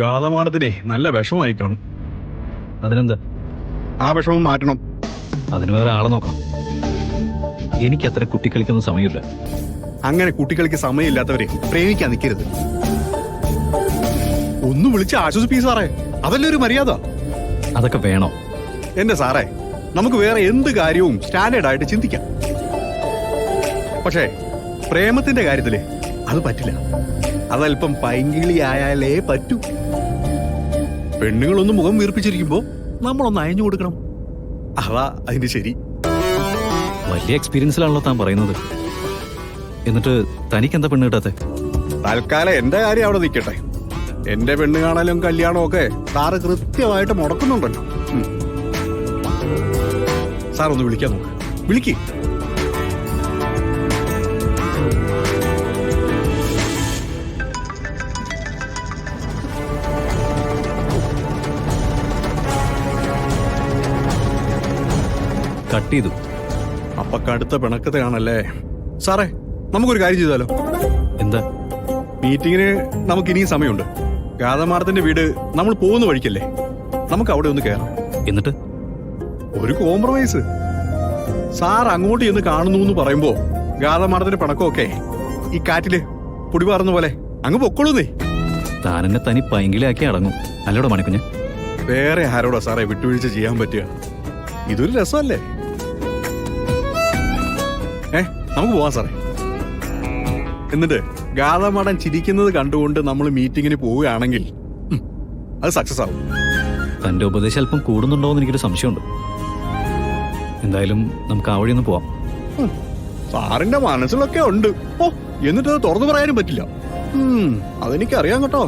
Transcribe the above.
ഗാതമാനത്തിനെ നല്ല വിഷമമായി കാണും. അതിനെന്താ? ആ വിഷമം മാറ്റണം. അതിന് വേറെ ആളെ നോക്കണം. എനിക്ക് അത്ര കുട്ടിക്കളിക്കുന്ന സമയമില്ല. അങ്ങനെ കുട്ടികൾക്ക് സമയമില്ലാത്തവരെ പ്രേമിക്കാൻ നിൽക്കരുത്. ഒന്ന് വിളിച്ച് ആശ്വസിപ്പീ സാറേ, അതല്ലേ ഒരു മര്യാദ. അതൊക്കെ വേണോ? എന്റെ സാറേ, നമുക്ക് വേറെ എന്ത് കാര്യവും സ്റ്റാൻഡേർഡ് ആയിട്ട് ചിന്തിക്കാം. പക്ഷേ പ്രേമത്തിന്റെ കാര്യത്തില് അത് പറ്റില്ല. അതല്പം പൈങ്കിളി ആയാലേ പറ്റൂ. പെണ്ണുങ്ങളൊന്ന് മുഖം വീർപ്പിച്ചിരിക്കുമ്പോ നമ്മളൊന്ന് അയഞ്ഞു കൊടുക്കണം. അതാ അതിന്റെ ശരി. വലിയ എക്സ്പീരിയൻസിലാണല്ലോ താൻ പറയുന്നത്. എന്നിട്ട് തനിക്കെന്താ പെണ്ണ് കിട്ടാത്തെ? തൽക്കാലം എന്റെ കാര്യം അവിടെ നിൽക്കട്ടെ. എന്റെ പെണ്ണ് കാണലും കല്യാണവും ഒക്കെ സാറ് കൃത്യമായിട്ട് മുടക്കുന്നുണ്ടല്ലോ. സാർ ഒന്ന് വിളിക്കാൻ നോക്ക്. വിളിക്ക്. കട്ട് ചെയ്തു. അപ്പൊ കടുത്ത പിണക്കത്തെയാണല്ലേ. സാറേ, നമുക്കൊരു കാര്യം ചെയ്താലോ? എന്താ? മീറ്റിങ്ങിന് നമുക്ക് ഇനിയും സമയമുണ്ട്. ഗാതമാർത്തിന്റെ വീട് നമ്മൾ പോകുന്ന വഴിക്കല്ലേ, നമുക്ക് അവിടെ ഒന്ന് കയറാം. എന്നിട്ട് ഒരു കോംപ്രമൈസ്. സാർ അങ്ങോട്ട് ചെന്ന് കാണുന്നു എന്ന് പറയുമ്പോ ഗാതമാർത്തിന്റെ പിണക്കമൊക്കെ ഈ കാറ്റില് പൊടിപാറുന്ന പോലെ അങ്ങ് പൊക്കോളൂന്നേ. താൻ എന്നെ തനി പൈങ്കിലാക്കി അടങ്ങും അല്ലോടെ മണിക്കുഞ്ഞ്. വേറെ ആരോടാ സാറേ വിട്ടുവീഴ്ച ചെയ്യാൻ പറ്റുക? ഇതൊരു രസമല്ലേ? നമുക്ക് പോവാം സാറേ. എന്നിട്ട് ഗാതമാടൻ ചിരിക്കുന്നത് കണ്ടുകൊണ്ട് നമ്മൾ മീറ്റിങ്ങിന് പോവുകയാണെങ്കിൽ അത് സക്സസ് ആവും. തന്റെ ഉപദേശം അല്പം കൂടുന്നുണ്ടോന്ന് എനിക്കൊരു സംശയമുണ്ട്. എന്തായാലും നമുക്ക് ആ വഴിയൊന്ന് പോവാം. സാറിന്റെ മനസ്സിലൊക്കെ ഉണ്ട്. ഓ, എന്നിട്ട് അത് തുറന്നു പറയാനും പറ്റില്ല. അതെനിക്കറിയാം കേട്ടോ.